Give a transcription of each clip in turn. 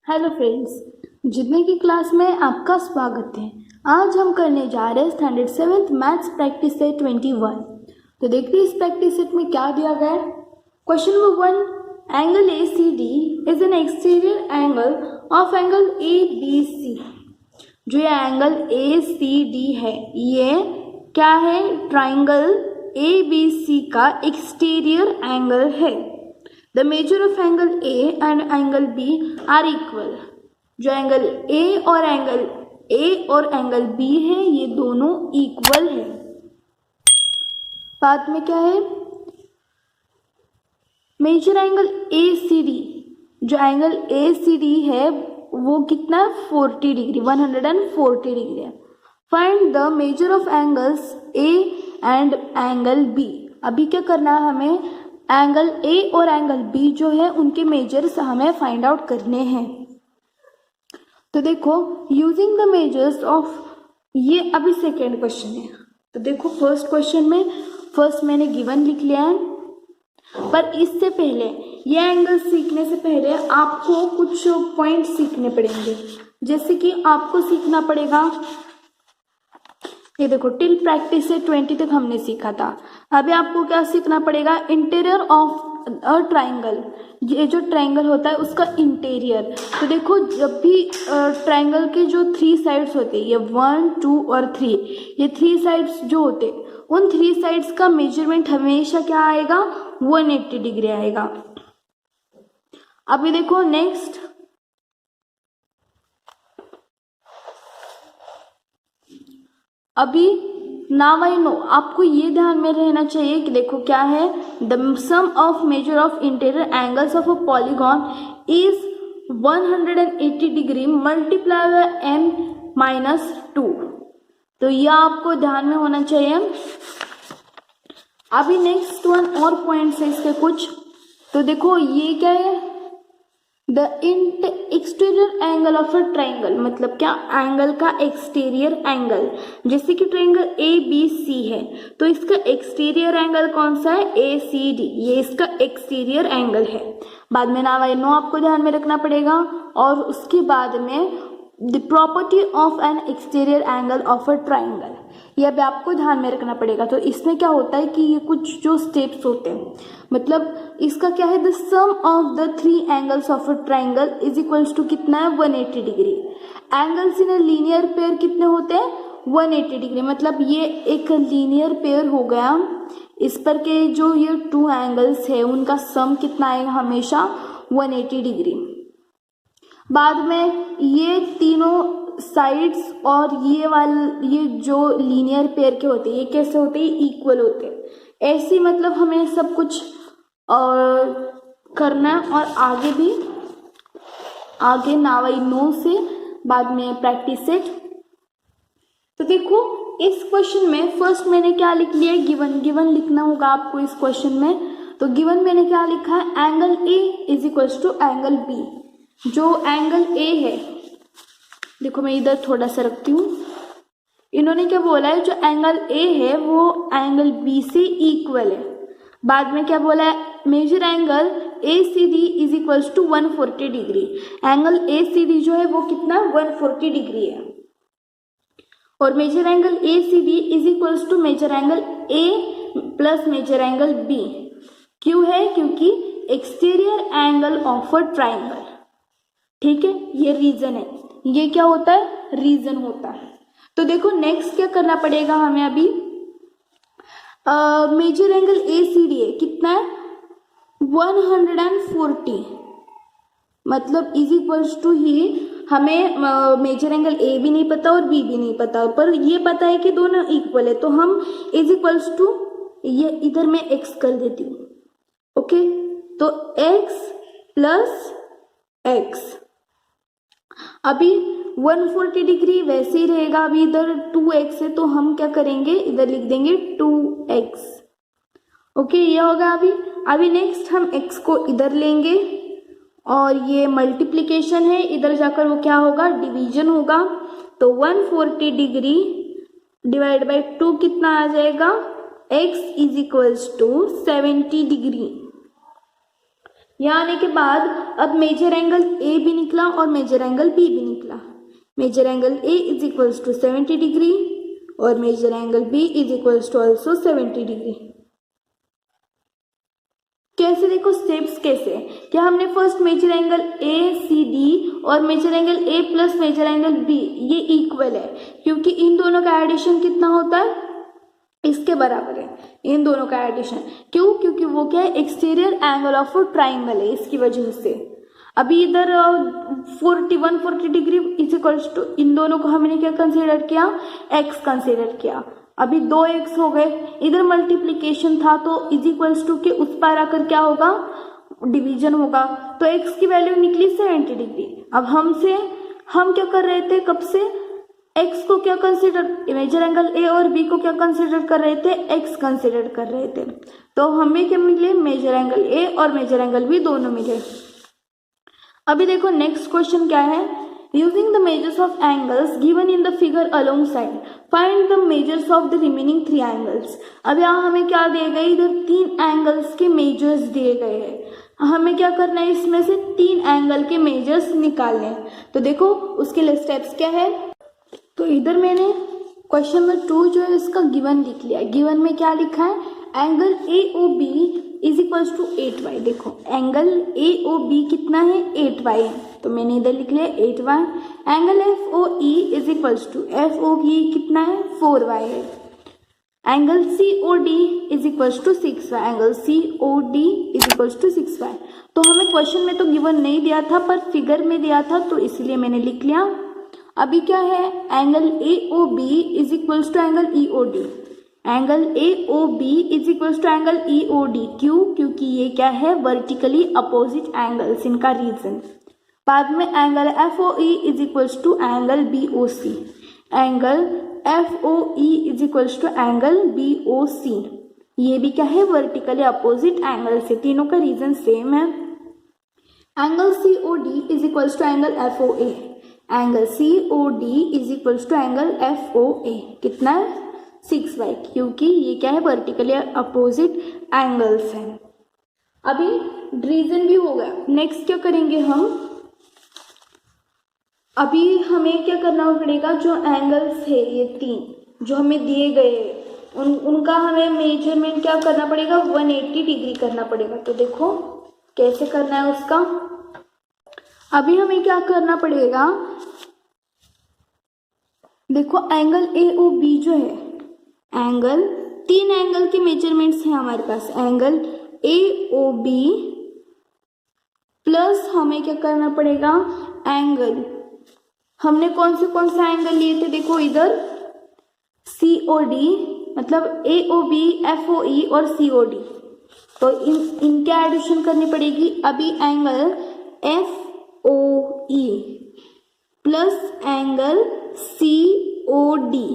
Hello friends, जितने की class में आपका स्वागत है। आज हम करने जा रहे हैं standard 7th maths practice set 21। तो देखते हैं इस प्रैक्टिस सेट में क्या दिया गया है। Question number 1, angle A C D is an exterior angle of angle A B C. जो ये एंगल ए सी डी है, ये क्या है? ट्राइंगल ए बी सी का एक्सटीरियर एंगल है। The measure of angle A and angle B are equal। जो angle A और एंगल B है, ये दोनों इक्वल है। बाद में क्या है? Measure angle ACD। जो एंगल ACD है वो कितना? 40 डिग्री, 140 डिग्री है। Find the measure of angles A and angle B। अभी क्या करना है हमें? एंगल ए और एंगल बी जो है उनके मेजर्स हमें फाइंड आउट करने हैं। तो देखो, यूजिंग द मेजर्स ऑफ, ये अभी सेकेंड क्वेश्चन है। तो देखो, फर्स्ट क्वेश्चन में फर्स्ट मैंने गिवन लिख लिया है, पर इससे पहले ये एंगल सीखने से पहले आपको कुछ पॉइंट सीखने पड़ेंगे। जैसे कि आपको सीखना पड़ेगा, ये देखो, टिल प्रैक्टिस से 20 तक हमने सीखा था। अभी आपको क्या सीखना पड़ेगा? Interior of a triangle. ये जो ट्राइंगल होता है उसका इंटीरियर। तो देखो, जब भी ट्राइंगल के जो 3 साइड्स होते हैं, ये 1, 2 और 3, ये 3 साइड्स जो होते हैं, उन 3 साइड्स का मेजरमेंट हमेशा क्या आएगा? 180 डिग्री आएगा। अभी देखो नेक्स्ट, अभी नाउ आई नो, आपको ये ध्यान में रहना चाहिए कि देखो क्या है, the sum of measure of interior angles of a polygon is 180 degree multiply by m minus 2। तो यह आपको ध्यान में होना चाहिए। अभी नेक्स्ट वन और पॉइंट्स है इसके कुछ। तो देखो ये क्या है? The exterior angle of a triangle, मतलब क्या? एंगल का एक्सटीरियर एंगल। जैसे कि ट्राइंगल ए बी सी है, तो इसका एक्सटीरियर एंगल कौन सा है? ए सी डी। ये इसका एक्सटीरियर एंगल है। बाद में नाउ आई नो आपको ध्यान में रखना पड़ेगा। और उसके बाद में the property of an exterior angle of a triangle, यह भी आपको ध्यान में रखना पड़ेगा। तो इसमें क्या होता है कि ये कुछ जो स्टेप्स होते हैं, मतलब इसका क्या है? The sum of the 3 angles of a triangle is equals to कितना है? 180 degree. Angles in a linear pair कितने होते हैं? 180 डिग्री। मतलब ये एक लीनियर पेयर हो गया। इस पर के जो ये 2 एंगल्स है उनका सम कितना आएगा? हमेशा 180 डिग्री। बाद में ये तीनों साइड्स और ये जो लीनियर पेयर के होते हैं, ये कैसे होते हैं? इक्वल होते हैं। ऐसे मतलब हमें सब कुछ करना है। और आगे नाउ आई नो से बाद में प्रैक्टिस सेट। तो देखो, इस क्वेश्चन में फर्स्ट मैंने क्या लिख लिया है? गिवन लिखना होगा आपको इस क्वेश्चन में। तो गिवन मैंने क्या लिखा है? Angle A is equals to angle B. जो एंगल ए है, देखो मैं इधर थोड़ा सा रखती हूँ। इन्होंने क्या बोला है? जो एंगल ए है वो एंगल बी से इक्वल है। बाद में क्या बोला है? Measure angle A C D is equals to 140 degree. Angle A C D जो है वो कितना? 140 डिग्री है। और major angle A C D is equals to measure angle A plus major angle B. क्यों है? क्योंकि exterior angle of a triangle. ठीक है, ये रीजन है। ये क्या होता है? रीजन होता है। तो देखो नेक्स्ट क्या करना पड़ेगा हमें अभी? Measure angle A C D है कितना है? 140। मतलब इज इक्वल्स टू ही हमें मेजर एंगल ए भी नहीं पता और बी भी नहीं पता, पर ये पता है कि दोनों इक्वल है। तो हम इज इक्वल्स टू, ये इधर मैं एक्स कर देती हूँ। ओके, तो एक्स प्लस एक्स। अभी 140 डिग्री वैसे ही रहेगा। अभी इधर 2x है, तो हम क्या करेंगे? इधर लिख देंगे 2x। ओके, ये होगा। अभी नेक्स्ट हम x को इधर लेंगे और ये मल्टीप्लीकेशन है, इधर जाकर वो क्या होगा? डिवीजन होगा। तो 140 डिग्री डिवाइड बाई 2 कितना आ जाएगा? x is equals to 70 degree. यहाँ आने के बाद अब मेजर एंगल ए भी निकला और मेजर एंगल बी भी निकला। Major angle A is equals to 70 degree और major angle B is equals to also 70 degree. कैसे देखो स्टेप्स कैसे, क्या हमने first major angle A C D और major angle A plus major angle B ये इक्वल है, क्योंकि इन दोनों का एडिशन कितना होता है, इसके बराबर है इन दोनों का एडिशन। क्यों, क्योंकि वो क्या है, एक्सटीरियर एंगल ऑफ ट्राइंगल है, इसकी वजह से। अभी इधर 140 डिग्री इज इक्वल्स टू, इन दोनों को हमने क्या कंसीडर किया, एक्स कंसीडर किया। अभी 2x हो गए, इधर मल्टीप्लीकेशन था तो इज इक्वल्स टू के उस पार आकर क्या होगा, डिवीजन होगा। तो x की वैल्यू निकली 70 डिग्री। अब हम क्या कर रहे थे, कब से x को क्या कंसीडर, मेजर एंगल a और b को क्या कंसीडर कर रहे थे, x कंसीडर कर रहे थे। तो हमें क्या मिले, मेजर एंगल a और मेजर एंगल b दोनों मिले। अभी देखो नेक्स्ट क्वेश्चन क्या है, using the measures of angles given in the figure along side find the measures of the remaining 3 angles. अब यहाँ हमें क्या दिए गए, इधर 3 एंगल्स के मेजर्स दिए गए हैं। हमें क्या करना है, इसमें से 3 एंगल के मेजर्स निकालने हैं। तो देखो उसके लिए स्टेप्स क्या है, तो इधर मैंने क्वेश्चन नंबर 2 जो है इसका गिवन लिख लिया। गिवन में क्या लिखा है, angle A O B is equals to 8y। देखो एंगल ए ओ बी कितना है, 8y है, तो मैंने इधर लिख लिया 8y। Angle F O E is equals to F O E कितना है, 4y है। Angle C O D is equals to 6y। Angle C O D is equals to 6y। तो हमें क्वेश्चन में तो गिवन नहीं दिया था पर फिगर में दिया था, तो इसलिए मैंने लिख लिया। अभी क्या है, angle A O B is equals to angle E O D. Angle A O B is equals to angle E O D. क्यों, क्योंकि ये क्या है, वर्टिकली अपोजिट एंगल्स, इनका रीजन। बाद में angle F O E is equals to angle B O C. Angle F O E is equals to angle B O C. ये भी क्या है, वर्टिकली अपोजिट एंगल से, तीनों का रीजन सेम है। Angle C O D is equals to angle F O A. Angle C O D is equals to angle F O A कितना है, 6y, क्योंकि ये क्या है, वर्टिकली अपोजिट एंगल्स हैं। अभी रीजन भी हो गया। नेक्स्ट क्या करेंगे हम, अभी हमें क्या करना पड़ेगा, जो एंगल्स है ये 3 जो हमें दिए गए उनका हमें मेजरमेंट क्या करना पड़ेगा, 180 डिग्री करना पड़ेगा। तो देखो कैसे करना है उसका। अभी हमें क्या करना पड़ेगा, देखो एंगल ए ओ बी जो है, एंगल 3 एंगल के मेजरमेंट्स हैं हमारे पास। Angle A O B plus हमें क्या करना पड़ेगा, एंगल, हमने कौन से एंगल लिए थे, देखो इधर सी ओ डी, मतलब ए ओ बी, एफ ओ ई और सी ओ डी, तो इनके एडिशन करनी पड़ेगी। अभी angle F O E plus angle C O D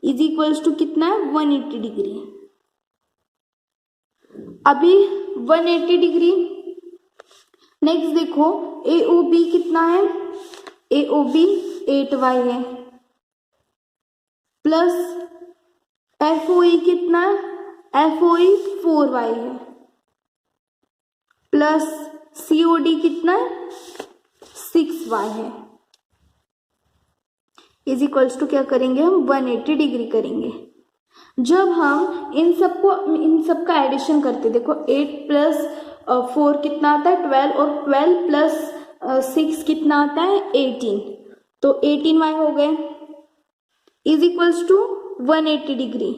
is equals to कितना है, 180 डिग्री। अभी 180 डिग्री। नेक्स्ट देखो ए ओ बी कितना है, ए ओ बी 8y है, प्लस एफ ओ ई कितना है, एफ ओ ई 4y है, प्लस सी ओ डी कितना है, 6y है, इज इक्वल्स टू क्या करेंगे हम, 180 डिग्री करेंगे। जब हम इन सबका एडिशन करते, देखो 8 प्लस 4 कितना आता है, 12, और 12 प्लस 6 कितना आता है, 18, तो 18y हो गए, इज इक्वल्स टू 180 डिग्री।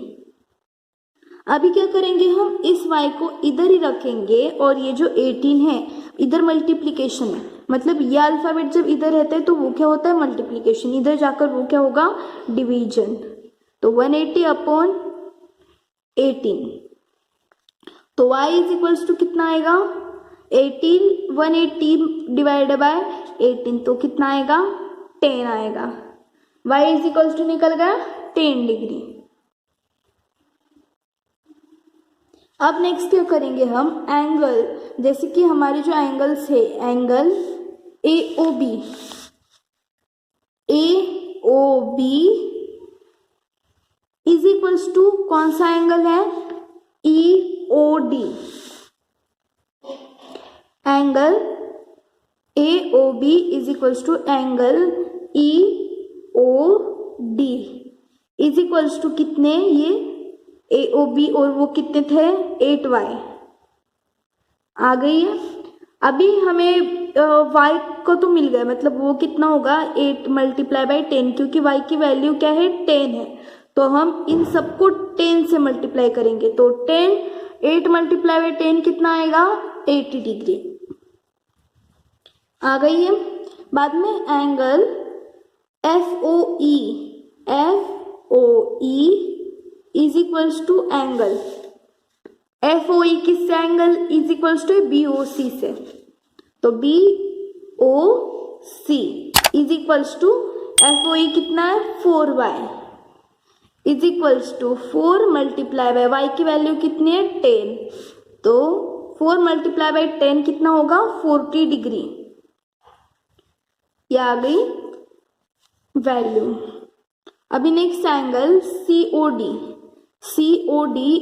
अभी क्या करेंगे हम, इस y को इधर ही रखेंगे और ये जो 18 है इधर मल्टीप्लीकेशन है, मतलब ये अल्फाबेट जब इधर रहता है तो वो क्या होता है, मल्टीप्लीकेशन, इधर जाकर वो क्या होगा, डिवीजन। तो 180 अपॉन 18, तो y इज इक्वल्स टू कितना आएगा, 18, 180 डिवाइडेड बाय 18, तो कितना आएगा, 10 आएगा। y इज इक्वल्स टू निकल गया 10 डिग्री। अब नेक्स्ट क्या करेंगे हम, एंगल, जैसे कि हमारे जो एंगल्स है, angle A O B, A O B is equals to कौन सा एंगल है, E O D. Angle AOB is equals to angle EOD is equals to कितने, ये AOB और वो कितने थे 8y आ गई है। अभी हमें y को तो मिल गया, मतलब वो कितना होगा 8 मल्टीप्लाई बाई 10, क्योंकि y की वैल्यू क्या है 10 है, तो हम इन सबको 10 से मल्टीप्लाई करेंगे, तो 8 मल्टीप्लाई बाई 10 कितना आएगा 80 डिग्री आ गई है। बाद में angle FOE is equals to angle FOE किससे, angle is equals to BOC से, तो BOC is equals to FOE कितना है 4y is equals to 4 multiply by y की वैल्यू कितनी है 10, तो 4 मल्टीप्लाई बाय 10 कितना होगा 40 डिग्री, ये आ गई वैल्यू। अभी next angle COD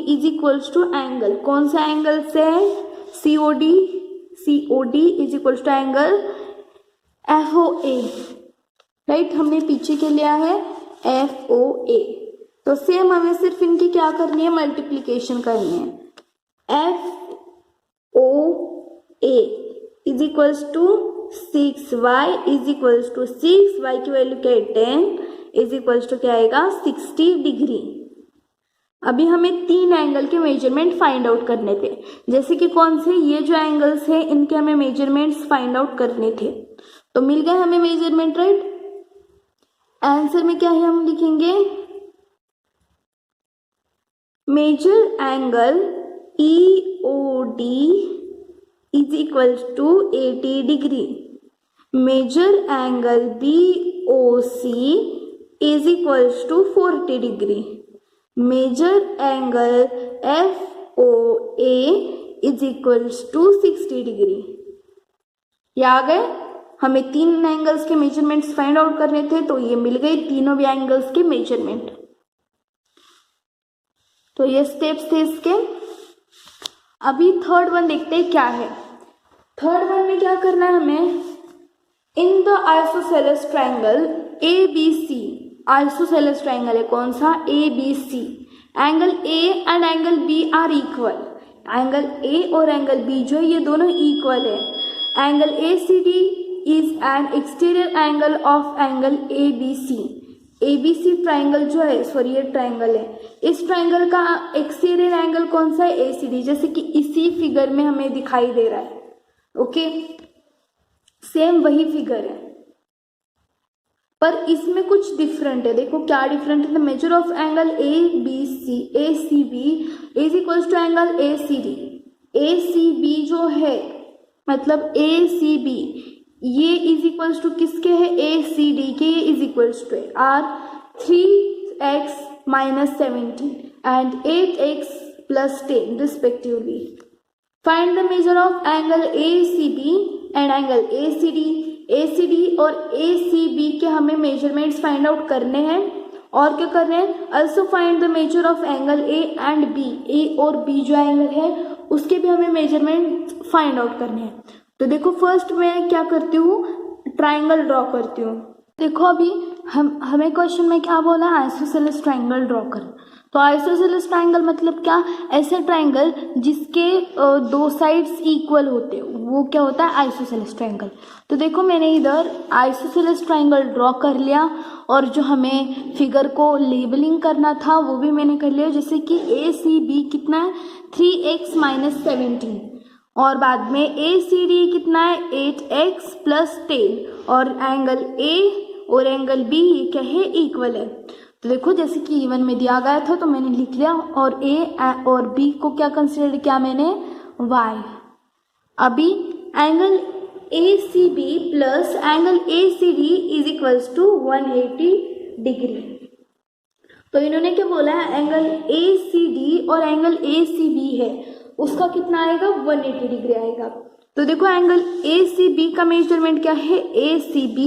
is equals to angle, कौन सा एंगल से है COD is equals to angle FOA, right, हमने पीछे के लिया है FOA, तो सेम हमें सिर्फ इनकी क्या करनी है मल्टीप्लीकेशन करनी है। FOA is equals to 6y is equals to 6y की वैल्यू क्या है 10 इज इक्वल्स टू क्या आएगा 60 डिग्री। अभी हमें 3 एंगल के मेजरमेंट फाइंड आउट करने थे, जैसे कि कौन से, ये जो एंगल्स है इनके हमें मेजरमेंट्स फाइंड आउट करने थे, तो मिल गए हमें मेजरमेंट, राइट। आंसर में क्या है हम लिखेंगे measure angle EOD is equals to 80 degree, measure angle BOC is equals to 40 degree, measure angle FOA is equals to 60 degree. ये आ गए, हमें 3 एंगल्स के मेजरमेंट्स फाइंड आउट करने थे, तो ये मिल गए तीनों भी एंगल्स के मेजरमेंट। तो ये स्टेप्स थे इसके। अभी थर्ड वन देखते हैं क्या है। थर्ड वन में क्या करना है हमें, in the isosceles triangle ABC, isosceles triangle है कौन सा ABC, angle A and angle B are equal, angle A और एंगल B जो है ये दोनों इक्वल है। Angle ACD is an exterior angle of angle ABC triangle जो है, सॉरी ये ट्रायंगल है, इस ट्रायंगल का एक्सटीरियर एंगल कौन सा है ACD, जैसे कि इसी फिगर में हमें दिखाई दे रहा है। ओके, सेम वही फिगर है, पर इसमें कुछ डिफरेंट है। देखो क्या डिफरेंट है, the measure of angle ACB is equals to angle ACB जो है, मतलब ACB ये इज इक्वल्स टू किसके है ACD के, ये is equals to are 3x minus 17 and 8x plus 10 respectively. Find the measure of angle ACB and angle ACD और ACB के हमें मेजरमेंट्स फाइंड आउट करने हैं, और क्या करने हैं, also find the measure of angle A and B, A और B जो एंगल है उसके भी हमें मेजरमेंट फाइंड आउट करने हैं। तो देखो फर्स्ट मैं क्या करती हूँ, ट्राइंगल ड्रॉ करती हूँ। देखो अभी हमें क्वेश्चन में क्या बोला, आइसोसेलेस ट्राइंगल ड्रॉ कर। तो आइसोसेलेस ट्राइंगल मतलब क्या, ऐसे ट्राइंगल जिसके 2 साइड्स इक्वल होते हैं वो क्या होता है आइसोसेलेस ट्राइंगल। तो देखो मैंने इधर आइसोसेलेस ट्राइंगल ड्रॉ कर लिया, और जो हमें फिगर को लेबलिंग करना था वो भी मैंने कर लिया, जैसे कि ACB कितना है 3x minus 17, और बाद में ACD कितना है 8x plus 10, और एंगल A और एंगल B ये क्या है इक्वल है। तो देखो जैसे कि इवन में दिया गया था तो मैंने लिख लिया, और A और B को क्या कंसिडर किया मैंने y। अभी angle ACB plus angle ACD is equals to 180 degree. तो इन्होंने क्या बोला है, एंगल ACD और एंगल ACB है उसका कितना आएगा 180 डिग्री आएगा। तो देखो एंगल ACB का मेजरमेंट क्या है, ACB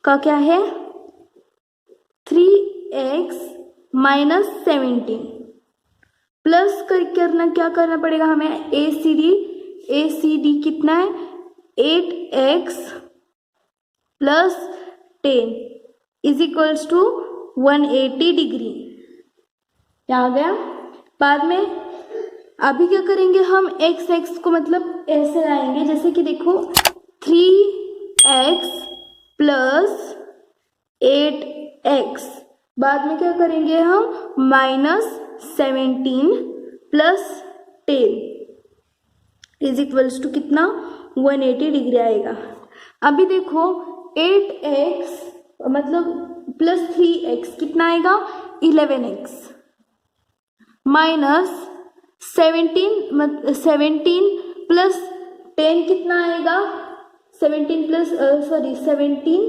का क्या है 3x minus 17 प्लस करना क्या करना पड़ेगा हमें, ACD ACD कितना है 8x plus 10 is equals to 180 degree. क्या आ गया? बाद में अभी क्या करेंगे हम x को मतलब ऐसे लाएंगे, जैसे कि देखो 3x प्लस 8x, बाद में क्या करेंगे हम -17 प्लस 10 इज इक्वल्स टू कितना 180 डिग्री आएगा। अभी देखो 8x मतलब प्लस 3x कितना आएगा 11x माइनस 17 प्लस 10 कितना आएगा 17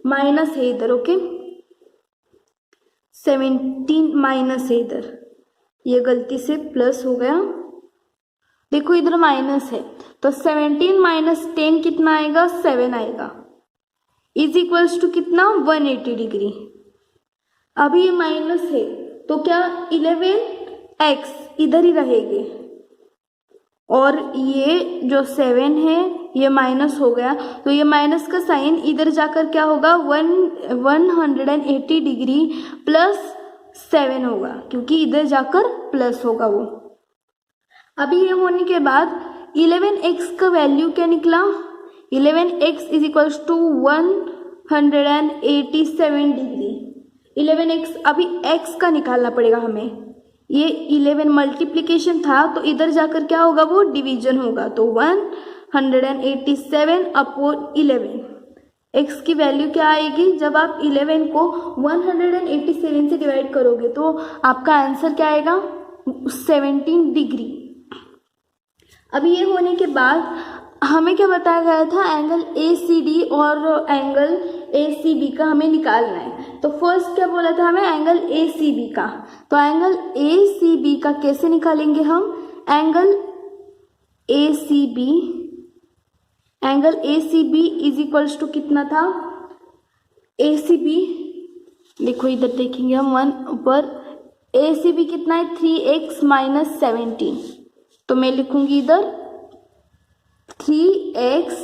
माइनस है इधर, ओके 17 माइनस है इधर, ये गलती से प्लस हो गया, देखो इधर माइनस है तो 17 माइनस 10 कितना आएगा 7 आएगा इज इक्वल्स टू कितना 180 डिग्री। अभी ये माइनस है तो क्या 11x इधर ही रहेगी और ये जो 7 है ये माइनस हो गया तो ये माइनस का साइन इधर जाकर क्या होगा 180 डिग्री प्लस 7 होगा, क्योंकि इधर जाकर प्लस होगा वो। अभी ये होने के बाद 11x का वैल्यू क्या निकला 11x is equals to 187 degree. 11x अभी x का निकालना पड़ेगा हमें, ये 11 मल्टीप्लिकेशन था तो इधर जाकर क्या होगा वो डिवीजन होगा, तो 187 अपॉन 11 x की वैल्यू क्या आएगी, जब आप 11 को 187 से डिवाइड करोगे तो आपका आंसर क्या आएगा 17 डिग्री। अभी ये होने के बाद हमें क्या बताया गया था एंगल ACD और एंगल ACB का हमें निकालना है, तो फर्स्ट क्या बोला था हमें एंगल ACB का, तो एंगल ACB का कैसे निकालेंगे हम, angle ACB is equals to कितना था ACB, देखो इधर देखेंगे हम 1 ऊपर, ACB कितना है 3x माइनस 17, तो मैं लिखूंगी इधर 3x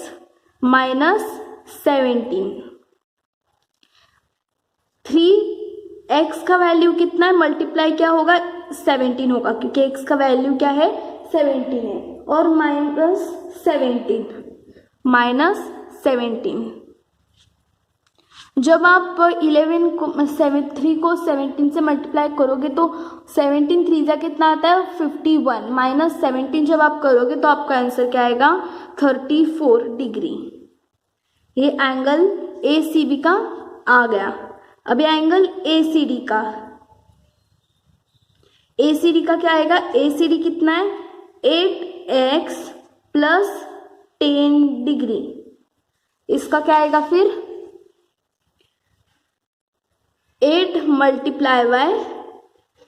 माइनस 17, 3x का वैल्यू कितना है मल्टीप्लाई क्या होगा 17 होगा, क्योंकि x का वैल्यू क्या है 17 है, और माइनस 17 जब आप 3 को 17 से मल्टीप्लाई करोगे तो 17 3 जा कितना आता है 51, माइनस 17 जब आप करोगे तो आपका आंसर क्या आएगा 34 डिग्री। ये एंगल ACB का आ गया। अभी एंगल ACD का क्या आएगा, ACD कितना है 8x प्लस 10 डिग्री, इसका क्या आएगा फिर 8 मल्टीप्लाई बाय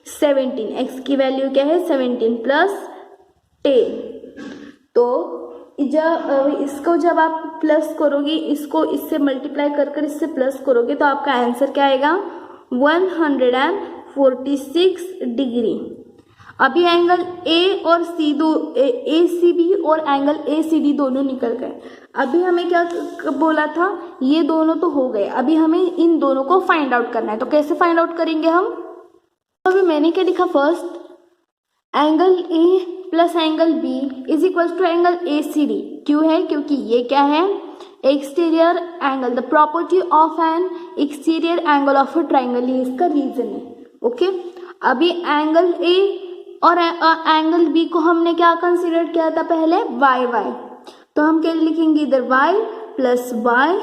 17, x की वैल्यू क्या है 17 प्लस 10, तो इसको जब आप प्लस करोगे, इसको इससे मल्टीप्लाई कर इससे प्लस करोगे तो आपका आंसर क्या आएगा 146 डिग्री। अभी एंगल ACB और एंगल ACD दोनों निकल गए। अभी हमें क्या बोला था, ये दोनों तो हो गए, अभी हमें इन दोनों को फाइंड आउट करना है, तो कैसे फाइंड आउट करेंगे हम, अभी मैंने क्या लिखा first angle A plus angle B is equal to angle ACD, क्यों है, क्योंकि ये क्या है exterior angle, the property of an exterior angle of a triangle, ये इसका रीजन है, ओके। अभी एंगल A और एंगल B को हमने क्या कंसीडर किया था पहले y, तो हम क्या लिखेंगे इधर y plus y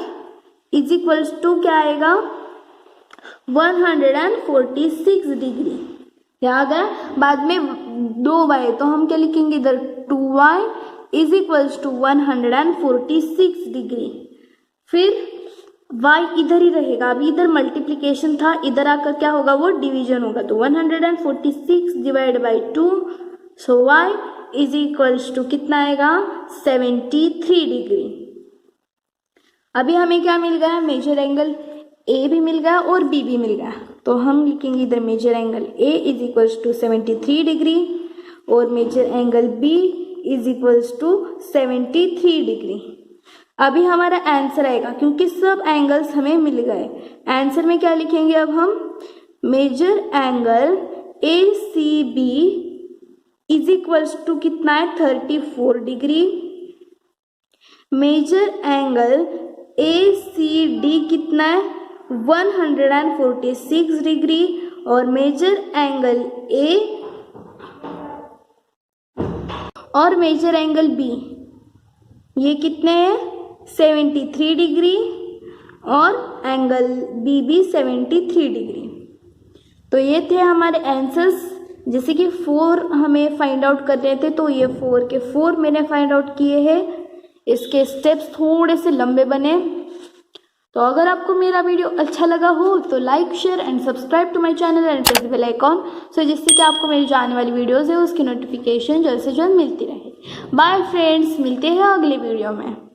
is equals to क्या आएगा 146 डिग्री, क्या आ गया, बाद में 2y तो हम क्या लिखेंगे इधर 2y is equals to 146 degree, फिर y इधर ही रहेगा, अभी इधर मल्टीप्लिकेशन था, इधर आकर क्या होगा वो डिवीजन होगा, तो 146 divide by 2, so y is equals to कितना आएगा 73 डिग्री। अभी हमें क्या मिल गया, मेजर एंगल A भी मिल गया और B भी मिल गया, तो हम लिखेंगे इधर major angle A is equals to 73 degree और major angle B is equals to 73 degree. अभी हमारा आंसर आएगा क्योंकि सब एंगल्स हमें मिल गए। आंसर में क्या लिखेंगे अब हम, measure angle A C B is equals to कितना है 34 degree, measure angle A C D कितना है 146 डिग्री, और मेजर एंगल बी ये कितने हैं 73 डिग्री, और एंगल बी भी 73 डिग्री। तो ये थे हमारे आंसर्स। जैसे कि 4 हमें फाइंड आउट कर रहे थे, तो ये 4 के 4 मैंने फाइंड आउट किए हैं। इसके स्टेप्स थोड़े से लंबे बने। तो अगर आपको मेरा वीडियो अच्छा लगा हो तो like share and subscribe to my channel and press the bell icon, so जिससे कि आपको मेरी जो आने वाली वीडियोस है उसकी नोटिफिकेशन जल्द से जल्द मिलती रहे। बाय फ्रेंड्स, मिलते हैं अगले वीडियो में।